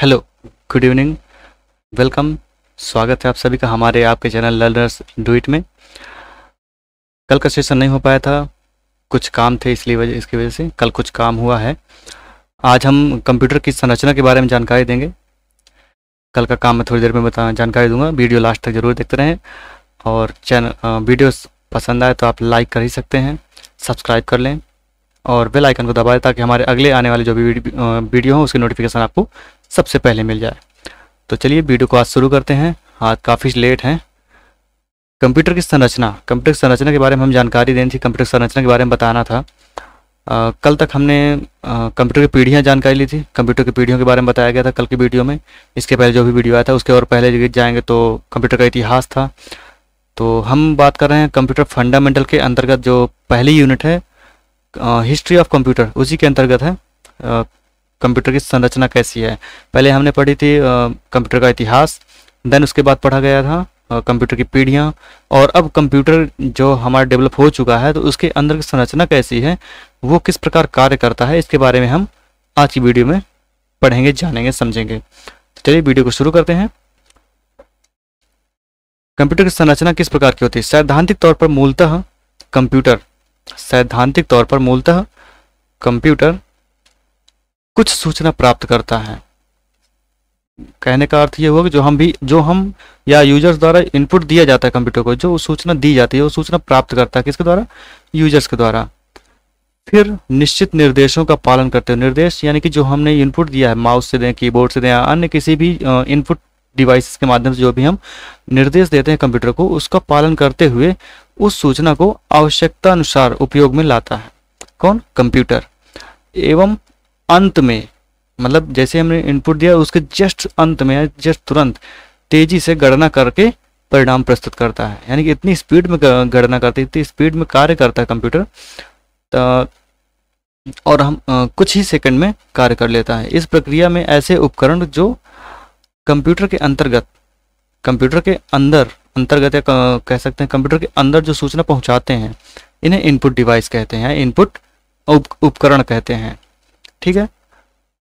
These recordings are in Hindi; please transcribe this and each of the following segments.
Hello, good evening, welcome. स्वागत है आप सभी का हमारे आपके चैनल लर्नर्स डू इट में। कल का सेशन नहीं हो पाया था, कुछ काम थे इसलिए इसकी वजह से कल कुछ काम हुआ है। आज हम कंप्यूटर की संरचना के बारे में जानकारी देंगे। कल का काम मैं थोड़ी देर में जानकारी दूंगा। वीडियो लास्ट तक जरूर देखते रहें और वीडियो पसंद आए तो आप लाइक कर ही सकते हैं, सब्सक्राइब कर लें और बेल आइकन को दबाएं ताकि हमारे अगले आने वाले जो भी वीडियो हो उसकी नोटिफिकेशन आपको सबसे पहले मिल जाए। तो चलिए वीडियो को आज शुरू करते हैं। आज काफ़ी लेट हैं। कंप्यूटर की संरचना के बारे में हम जानकारी देनी थी, कंप्यूटर संरचना के बारे में बताना था। कल तक हमने कंप्यूटर की पीढ़ियाँ जानकारी ली थी, कंप्यूटर की पीढ़ियों के बारे में बताया गया था कल की वीडियो में। इसके पहले जो भी वीडियो आया था उसके और पहले जाएंगे तो कंप्यूटर का इतिहास था। तो हम बात कर रहे हैं कंप्यूटर फंडामेंटल के अंतर्गत जो पहली यूनिट है हिस्ट्री ऑफ कंप्यूटर, उसी के अंतर्गत है कंप्यूटर की संरचना कैसी है। पहले हमने पढ़ी थी कंप्यूटर का इतिहास, देन उसके बाद पढ़ा गया था कंप्यूटर की पीढ़ियाँ, और अब कंप्यूटर जो हमारा डेवलप हो चुका है तो उसके अंदर की संरचना कैसी है, वो किस प्रकार कार्य करता है, इसके बारे में हम आज की वीडियो में पढ़ेंगे, जानेंगे, समझेंगे। तो चलिए वीडियो को शुरू करते हैं। कंप्यूटर की संरचना किस प्रकार की होती है? सैद्धांतिक तौर पर मूलतः कंप्यूटर कुछ सूचना प्राप्त करता है। कहने का अर्थ ये हुआ कि जो हम या यूजर्स द्वारा इनपुट दिया जाता है कंप्यूटर को, जो सूचना दी जाती है वो सूचना प्राप्त करता है किसके द्वारा? यूजर्स के द्वारा। फिर निश्चित निर्देशों का पालन करते हुए, निर्देश यानी कि जो हमने इनपुट दिया है, माउस से दें, कीबोर्ड से दें या अन्य किसी भी इनपुट डिवाइस के माध्यम से जो भी हम निर्देश देते हैं कंप्यूटर को, उसका पालन करते हुए उस सूचना को आवश्यकता अनुसार उपयोग में लाता है। कौन? कंप्यूटर। एवं अंत में, मतलब जैसे हमने इनपुट दिया उसके जस्ट अंत में, जस्ट तुरंत तेजी से गणना करके परिणाम प्रस्तुत करता है। यानी कि इतनी स्पीड में गणना करते हैं, इतनी स्पीड में कार्य करता है कंप्यूटर, और हम कुछ ही सेकंड में कार्य कर लेता है। इस प्रक्रिया में ऐसे उपकरण जो कंप्यूटर के अंतर्गत या कह सकते हैं कंप्यूटर के अंदर जो सूचना पहुंचाते हैं, इन्हें इनपुट डिवाइस कहते हैं, इनपुट उपकरण कहते हैं। ठीक है।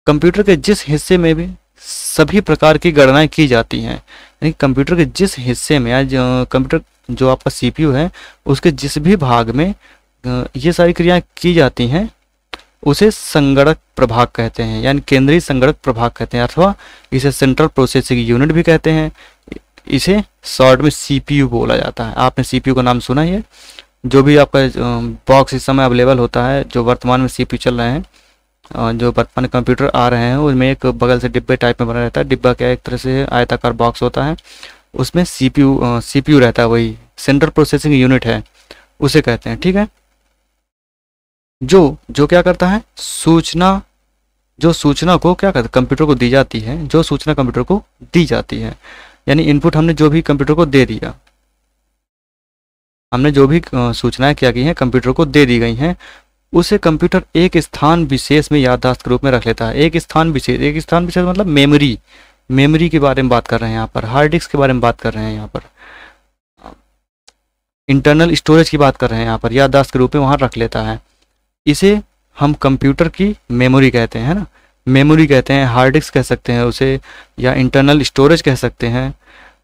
कंप्यूटर के जिस हिस्से में भी सभी प्रकार की गणनाएं की जाती हैं, यानी कंप्यूटर के जिस हिस्से में या कंप्यूटर जो आपका सीपीयू है उसके जिस भी भाग में ये सारी क्रियाएं की जाती हैं उसे संगणक प्रभाग कहते हैं, यानी केंद्रीय संगणक प्रभाग कहते हैं, अथवा इसे सेंट्रल प्रोसेसिंग यूनिट भी कहते हैं। इसे शॉर्ट में सीपीयू बोला जाता है। आपने सीपीयू का नाम सुना ही है। जो भी आपका बॉक्स इस समय अवेलेबल होता है, जो वर्तमान में सीपीयू चल रहे हैं, जो वर्तमान कंप्यूटर आ रहे हैं, उसमें एक बगल से डिब्बे टाइप में बना रहता है। डिब्बा क्या, एक तरह से आयताकार बॉक्स होता है, उसमें सीपीयू रहता है, वही सेंट्रल प्रोसेसिंग यूनिट है, उसे कहते हैं। ठीक है। जो क्या करता है, सूचना को क्या करता है, कंप्यूटर को दी जाती है, जो सूचना कंप्यूटर को दी जाती है, यानी इनपुट हमने जो भी कंप्यूटर को दे दिया, हमने जो भी सूचनाएं क्या की हैं कंप्यूटर को दे दी गई हैं, उसे कंप्यूटर एक स्थान विशेष में याददाश्त के रूप में रख लेता है। एक स्थान विशेष मतलब मेमोरी के बारे में बात कर रहे हैं यहाँ पर, हार्ड डिस्क के बारे में बात कर रहे हैं यहाँ पर, इंटरनल स्टोरेज की बात कर रहे हैं यहाँ पर, याददाश्त के रूप में वहाँ रख लेता है। इसे हम कंप्यूटर की मेमोरी कहते हैं, है ना, मेमोरी कहते हैं, हार्ड डिस्क कह सकते हैं उसे, या इंटरनल स्टोरेज कह सकते हैं।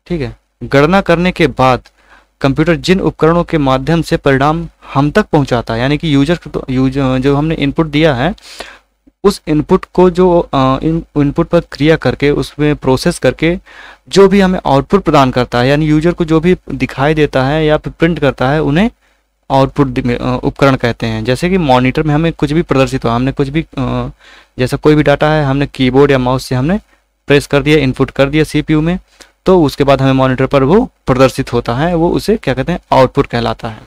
ठीक है। गणना करने के बाद कंप्यूटर जिन उपकरणों के माध्यम से परिणाम हम तक पहुंचाता है, यानी कि जो हमने इनपुट दिया है उस इनपुट को जो इनपुट पर क्रिया करके उसमें प्रोसेस करके जो भी हमें आउटपुट प्रदान करता है, यानी यूजर को जो भी दिखाई देता है या फिर प्रिंट करता है, उन्हें आउटपुट उपकरण कहते हैं। जैसे कि मॉनिटर में हमें कुछ भी प्रदर्शित हो, हमने कुछ भी जैसा कोई भी डाटा है हमने कीबोर्ड या माउस से हमने प्रेस कर दिया, इनपुट कर दिया सीपीयू में, तो उसके बाद हमें मॉनिटर पर वो प्रदर्शित होता है, वो उसे क्या कहते हैं, आउटपुट कहलाता है।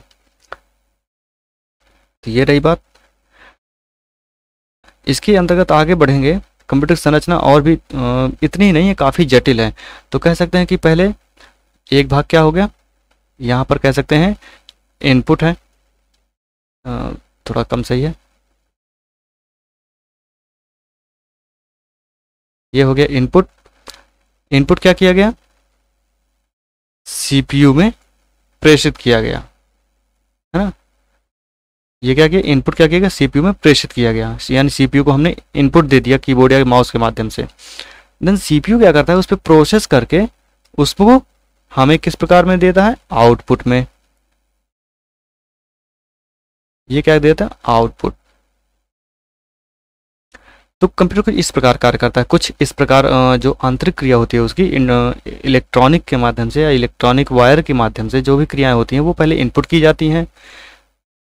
तो ये रही बात। इसके अंतर्गत आगे बढ़ेंगे। कंप्यूटर संरचना और भी इतनी ही नहीं है, काफ़ी जटिल है। तो कह सकते हैं कि पहले एक भाग क्या हो गया, यहाँ पर कह सकते हैं इनपुट है, थोड़ा कम सही है, ये हो गया इनपुट। इनपुट क्या किया गया, सीपीयू में प्रेषित किया गया, है ना। ये क्या किया, इनपुट क्या किया गया, सीपीयू में प्रेषित किया गया, यानी सीपीयू को हमने इनपुट दे दिया कीबोर्ड या माउस के माध्यम से। देन सीपीयू क्या करता है, उस पर प्रोसेस करके उसको हमें किस प्रकार में देता है, आउटपुट में। ये क्या देता है, आउटपुट। तो कंप्यूटर कुछ इस प्रकार कार्य करता है, कुछ इस प्रकार जो आंतरिक क्रिया होती है उसकी इलेक्ट्रॉनिक के माध्यम से या इलेक्ट्रॉनिक वायर के माध्यम से जो भी क्रियाएं होती हैं वो पहले इनपुट की जाती हैं।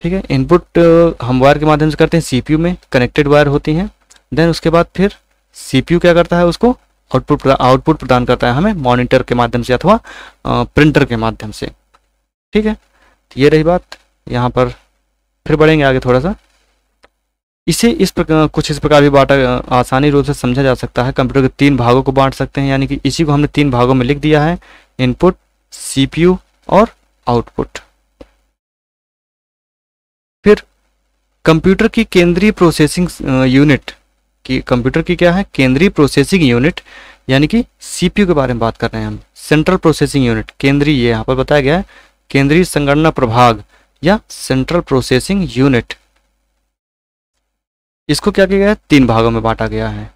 ठीक है, इनपुट हम वायर के माध्यम से करते हैं, सीपीयू में कनेक्टेड वायर होती हैं। देन उसके बाद फिर सीपीयू क्या करता है, उसको आउटपुट प्रदान करता है हमें मॉनिटर के माध्यम से अथवा प्रिंटर के माध्यम से। ठीक है, तो ये रही बात। यहाँ पर फिर बढ़ेंगे आगे थोड़ा सा। इसे इस प्रकार कुछ इस प्रकार भी बांटा आसानी रूप से समझा जा सकता है। कंप्यूटर के 3 भागों को बांट सकते हैं, यानी कि इसी को हमने 3 भागों में लिख दिया है, इनपुट, सीपीयू और आउटपुट। फिर कंप्यूटर की केंद्रीय प्रोसेसिंग यूनिट की, कंप्यूटर की क्या है, केंद्रीय प्रोसेसिंग यूनिट, यानी कि सीपीयू के बारे में बात कर रहे हैं हम। सेंट्रल प्रोसेसिंग यूनिट, केंद्रीय, ये यहाँ पर बताया गया है, केंद्रीय संगणना प्रभाग या सेंट्रल प्रोसेसिंग यूनिट। इसको क्या किया गया है, 3 भागों में बांटा गया है।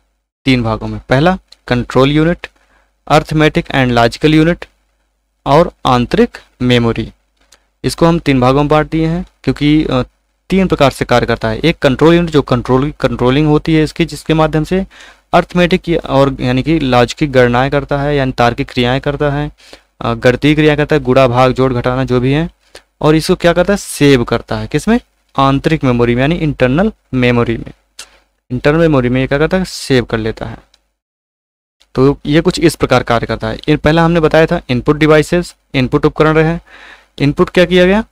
3 भागों में, पहला control unit, arithmetic and logical unit और आंतरिक मेमोरी। इसको हम 3 भागों में बांट दिए हैं क्योंकि 3 प्रकार से कार्य करता है। एक कंट्रोल यूनिट जो कंट्रोलिंग होती है इसकी, जिसके माध्यम से अर्थमेटिक और यानी कि लॉजिक गणनाएं करता है, यानी तार्किक क्रियाएं करता है, गणितीय क्रियाएं करता है, गुणा भाग जोड़ घटाना जो भी है। और इसको क्या करता है, सेव करता है, किसमें, आंतरिक मेमोरी में, यानी इंटरनल मेमोरी में। इंटरनल मेमोरी में ये क्या करता है, सेव कर लेता है। तो ये कुछ इस प्रकार कार्य करता है। पहला हमने बताया था इनपुट डिवाइसेस, इनपुट उपकरण रहे। इनपुट क्या किया गया,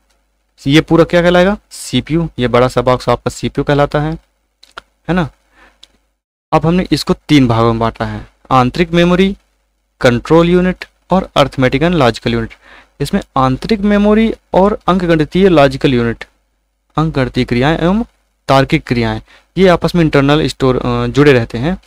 ये पूरा क्या कहलाएगा, सीपीयू। ये बड़ा सा बॉक्स आपका सीपीयू कहलाता है ना। अब हमने इसको 3 भागों में बांटा है, आंतरिक मेमोरी, कंट्रोल यूनिट और अर्थमेटिक एंड लॉजिकल यूनिट। इसमें आंतरिक मेमोरी और अंकगणितीय लॉजिकल यूनिट, अंकगणितीय क्रियाएं एवं तार्किक क्रियाएं, ये आपस में इंटरनल जुड़े रहते हैं,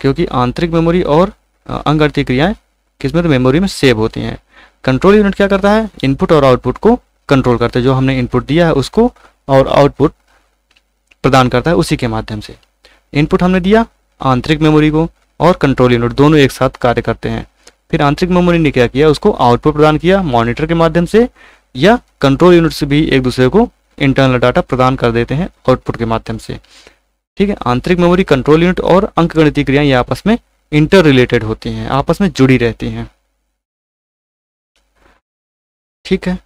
क्योंकि आंतरिक मेमोरी और अंकगणितीय क्रियाएं किसमें, तो मेमोरी में सेव होती हैं। कंट्रोल यूनिट क्या करता है, इनपुट और आउटपुट को कंट्रोल करता है, जो हमने इनपुट दिया है उसको और आउटपुट प्रदान करता है उसी के माध्यम से। इनपुट हमने दिया आंतरिक मेमोरी को और कंट्रोल यूनिट दोनों एक साथ कार्य करते हैं। फिर आंतरिक मेमोरी ने क्या किया, उसको आउटपुट प्रदान किया मॉनिटर के माध्यम से, या कंट्रोल यूनिट से भी एक दूसरे को इंटरनल डाटा प्रदान कर देते हैं आउटपुट के माध्यम से। ठीक है, आंतरिक मेमोरी, कंट्रोल यूनिट और अंकगणितीय क्रियाएं ये आपस में इंटर रिलेटेड होती हैं, आपस में जुड़ी रहती हैं। ठीक है,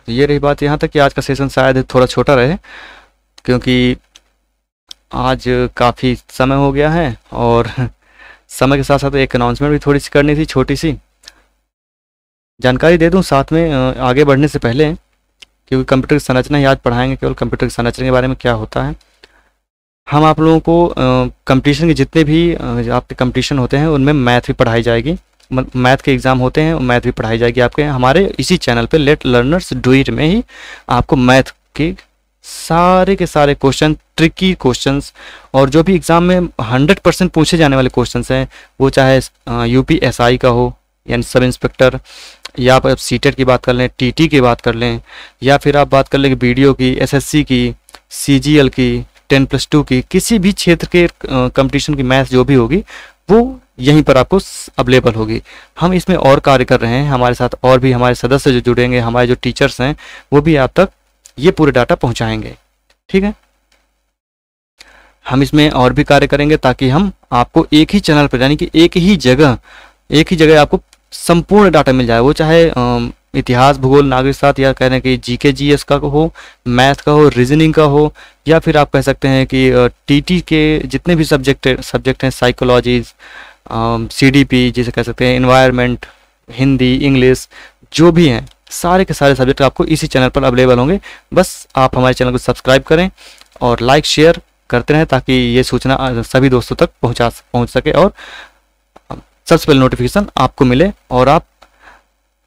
ये रही बात यहाँ तक कि आज का सेशन शायद थोड़ा छोटा रहे, क्योंकि आज काफ़ी समय हो गया है और समय के साथ साथ एक अनाउंसमेंट भी थोड़ी सी करनी थी, छोटी सी जानकारी दे दूं साथ में आगे बढ़ने से पहले, क्योंकि कंप्यूटर की संरचना ही आज पढ़ाएंगे, केवल कंप्यूटर की संरचना के बारे में क्या होता है। हम आप लोगों को कंपटीशन के जितने भी आपके कंपटीशन होते हैं उनमें मैथ भी पढ़ाई जाएगी, मैथ के एग्ज़ाम होते हैं, मैथ भी पढ़ाई जाएगी आपके हमारे इसी चैनल पे लेट लर्नर्स डू इट में ही। आपको मैथ के सारे के सारे क्वेश्चन, ट्रिकी क्वेश्चंस, और जो भी एग्ज़ाम में 100% पूछे जाने वाले क्वेश्चंस हैं, वो चाहे यूपीएसआई का हो यानी सब इंस्पेक्टर, या आप सीटेट की बात कर लें, टीटी की बात कर लें, या फिर आप बात कर लें बीडीओ की, एसएससी की, सीजीएल की, 10+2 की, किसी भी क्षेत्र के कंपटीशन की मैथ जो भी होगी वो यहीं पर आपको अवेलेबल होगी। हम इसमें और कार्य कर रहे हैं, हमारे साथ और भी हमारे सदस्य जो जुड़ेंगे, हमारे जो टीचर्स हैं वो भी आप तक ये पूरे डाटा पहुंचाएंगे। ठीक है, हम इसमें और भी कार्य करेंगे ताकि हम आपको एक ही चैनल पर, यानी कि एक ही जगह आपको संपूर्ण डाटा मिल जाए, वो चाहे इतिहास, भूगोल, नागरिक शास्त्र, या कह रहे हैं कि जीके जीएस का हो, मैथ का हो, रीजनिंग का हो, या फिर आप कह सकते हैं कि टीटी के जितने भी सब्जेक्ट हैं, साइकोलॉजीज, सीडीपी जिसे कह सकते हैं, एनवायरनमेंट, हिंदी, इंग्लिश, जो भी हैं सारे के सारे सब्जेक्ट आपको इसी चैनल पर अवेलेबल होंगे। बस आप हमारे चैनल को सब्सक्राइब करें और लाइक शेयर करते रहें ताकि ये सूचना सभी दोस्तों तक पहुंच सके और सबसे पहले नोटिफिकेशन आपको मिले, और आप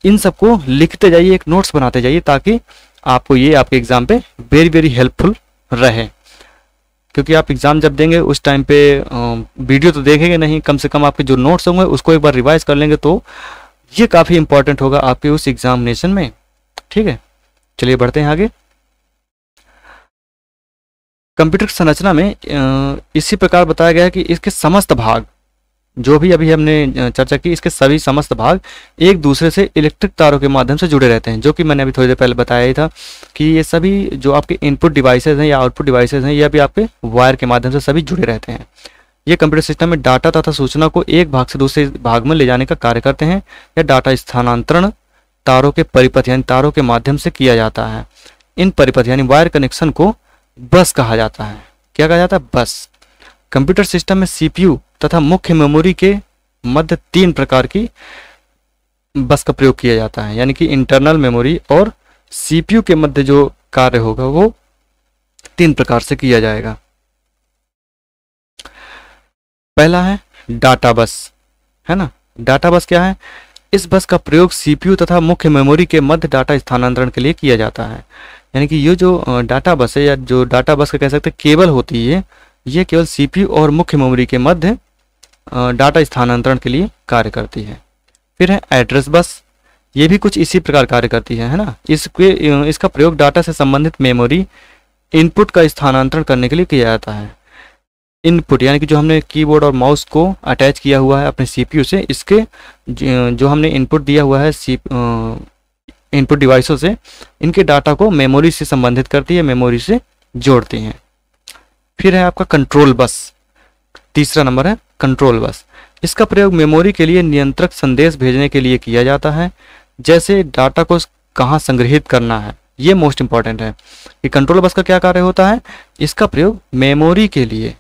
इन सबको लिखते जाइए, एक नोट्स बनाते जाइए, ताकि आपको ये आपके एग्जाम पे वेरी वेरी हेल्पफुल रहे। क्योंकि आप एग्जाम जब देंगे उस टाइम पे वीडियो तो देखेंगे नहीं, कम से कम आपके जो नोट्स होंगे उसको एक बार रिवाइज कर लेंगे, तो ये काफ़ी इंपॉर्टेंट होगा आपके उस एग्जामिनेशन में। ठीक है, चलिए बढ़ते हैं आगे। कंप्यूटर संरचना में इसी प्रकार बताया गया है कि इसके समस्त भाग जो भी अभी हमने चर्चा की, इसके सभी समस्त भाग एक दूसरे से इलेक्ट्रिक तारों के माध्यम से जुड़े रहते हैं, जो कि मैंने अभी थोड़ी देर पहले बताया ही था कि ये सभी जो आपके इनपुट डिवाइसेज हैं या आउटपुट डिवाइसेज हैं, ये भी आपके वायर के माध्यम से सभी जुड़े रहते हैं। ये कंप्यूटर सिस्टम में डाटा तथा सूचना को एक भाग से दूसरे भाग में ले जाने का कार्य करते हैं। या डाटा स्थानांतरण तारों के परिपथ यानी तारों के माध्यम से किया जाता है। इन परिपथ यानी वायर कनेक्शन को बस कहा जाता है। क्या कहा जाता है? बस। कंप्यूटर सिस्टम में सीपीयू तथा मुख्य मेमोरी के मध्य 3 प्रकार की बस का प्रयोग किया जाता है, यानी कि इंटरनल मेमोरी और सीपीयू के मध्य जो कार्य होगा वो 3 प्रकार से किया जाएगा। पहला है डाटा बस, है ना। डाटा बस क्या है? इस बस का प्रयोग सीपीयू तथा मुख्य मेमोरी के मध्य डाटा स्थानांतरण के लिए किया जाता है। यानी कि ये जो डाटा बस है या जो डाटा बस का कह सकते हैं केबल होती है, ये केवल सीपीयू और मुख्य मेमोरी के मध्य डाटा स्थानांतरण के लिए कार्य करती है। फिर है एड्रेस बस, ये भी कुछ इसी प्रकार कार्य करती है ना। इसका प्रयोग डाटा से संबंधित मेमोरी इनपुट का स्थानांतरण करने के लिए किया जाता है। इनपुट यानी कि जो हमने कीबोर्ड और माउस को अटैच किया हुआ है अपने सीपीयू से, इसके जो हमने इनपुट दिया हुआ है इनपुट डिवाइसों से, इनके डाटा को मेमोरी से संबंधित करती है, मेमोरी से जोड़ती हैं। फिर है आपका कंट्रोल बस, तीसरा नंबर है कंट्रोल बस। इसका प्रयोग मेमोरी के लिए नियंत्रक संदेश भेजने के लिए किया जाता है, जैसे डाटा को कहाँ संग्रहित करना है। ये मोस्ट इंपॉर्टेंट है कि कंट्रोल बस का क्या कार्य होता है। इसका प्रयोग मेमोरी के लिए,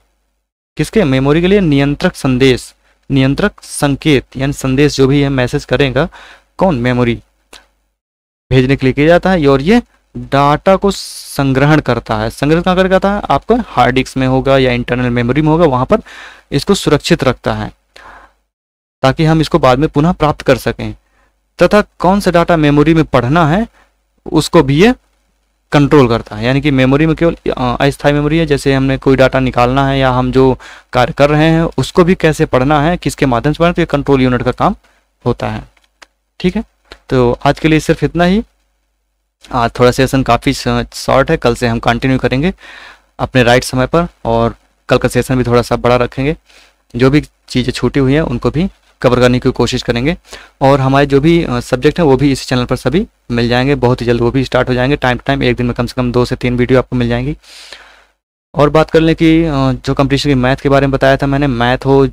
किसके? मेमोरी के लिए नियंत्रक संदेश, नियंत्रक संकेत यानी संदेश जो भी है मैसेज करेगा कौन? मेमोरी, भेजने के लिए किया जाता है। और ये डाटा को संग्रहण करता है। संग्रहण कहाँ करता है? आपका हार्ड डिस्क में होगा या इंटरनल मेमोरी में होगा, वहां पर इसको सुरक्षित रखता है ताकि हम इसको बाद में पुनः प्राप्त कर सकें। तथा कौन सा डाटा मेमोरी में पढ़ना है उसको भी ये कंट्रोल करता है। यानी कि मेमोरी में केवल अस्थायी मेमोरी है, जैसे हमने कोई डाटा निकालना है या हम जो कार्य कर रहे हैं उसको भी कैसे पढ़ना है, किसके माध्यम से पढ़ना है, तो ये कंट्रोल यूनिट का काम होता है। ठीक है, तो आज के लिए सिर्फ इतना ही। आज थोड़ा सेशन काफ़ी शॉर्ट है, कल से हम कंटिन्यू करेंगे अपने राइट समय पर, और कल का सेशन भी थोड़ा सा बड़ा रखेंगे। जो भी चीज़ें छूटी हुई हैं उनको भी कवर करने की कोशिश करेंगे। और हमारे जो भी सब्जेक्ट हैं वो भी इस चैनल पर सभी मिल जाएंगे बहुत ही जल्द, वो भी स्टार्ट हो जाएंगे टाइम टू टाइम। एक दिन में कम से कम 2 से 3 वीडियो आपको मिल जाएंगी। और बात कर लें कि जो कंपटीशन की मैथ के बारे में बताया था मैंने, मैथ हो,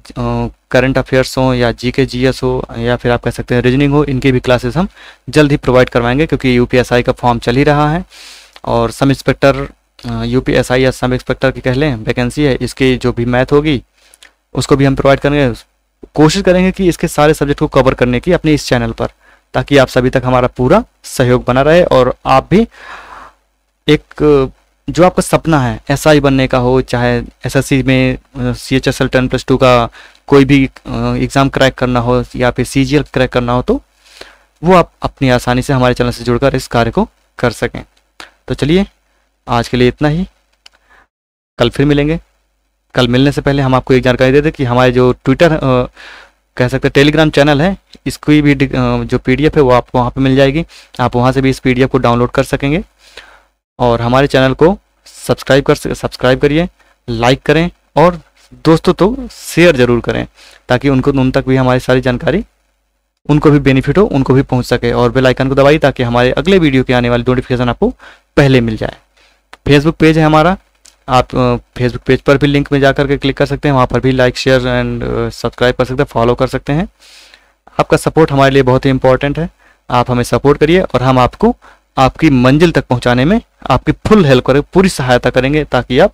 करंट अफेयर्स हो या जीके जीएस हो या फिर आप कह सकते हैं रीजनिंग हो, इनकी भी क्लासेस हम जल्द ही प्रोवाइड करवाएंगे, क्योंकि यूपीएसआई का फॉर्म चल ही रहा है। और सब इंस्पेक्टर यूपीएसआई या सब इंस्पेक्टर की कह लें वैकेंसी है, इसकी जो भी मैथ होगी उसको भी हम प्रोवाइड करेंगे। कोशिश करेंगे कि इसके सारे सब्जेक्ट को कवर करने की अपने इस चैनल पर, ताकि आप सभी तक हमारा पूरा सहयोग बना रहे और आप भी एक जो आपका सपना है एसआई बनने का हो, चाहे एसएससी में CHSL 10+2 का कोई भी एग्ज़ाम क्रैक करना हो या फिर CGL क्रैक करना हो, तो वो आप अपनी आसानी से हमारे चैनल से जुड़कर इस कार्य को कर सकें। तो चलिए आज के लिए इतना ही, कल फिर मिलेंगे। कल मिलने से पहले हम आपको एक जानकारी दे दें कि हमारे जो ट्विटर कह सकते हैं टेलीग्राम चैनल है, इसकी भी जो PDF है वो आपको वहाँ पे मिल जाएगी। आप वहाँ से भी इस PDF को डाउनलोड कर सकेंगे। और हमारे चैनल को सब्सक्राइब करिए, लाइक करें और दोस्तों तो शेयर ज़रूर करें, ताकि उन तक भी हमारी सारी जानकारी उनको भी बेनिफिट हो, उनको भी पहुंच सके। और बेल आइकन को दबाइए ताकि हमारे अगले वीडियो के आने वाली नोटिफिकेशन आपको पहले मिल जाए। फेसबुक पेज है हमारा, आप फेसबुक पेज पर भी लिंक में जाकर के क्लिक कर सकते हैं, वहाँ पर भी लाइक शेयर एंड सब्सक्राइब कर सकते हैं, फॉलो कर सकते हैं। आपका सपोर्ट हमारे लिए बहुत ही इंपॉर्टेंट है, आप हमें सपोर्ट करिए और हम आपको आपकी मंजिल तक पहुंचाने में आपकी फुल हेल्प करें, पूरी सहायता करेंगे, ताकि आप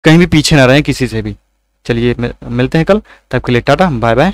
कहीं भी पीछे ना रहें किसी से भी। चलिए मिलते हैं कल, तब के लिए टाटा बाय बाय।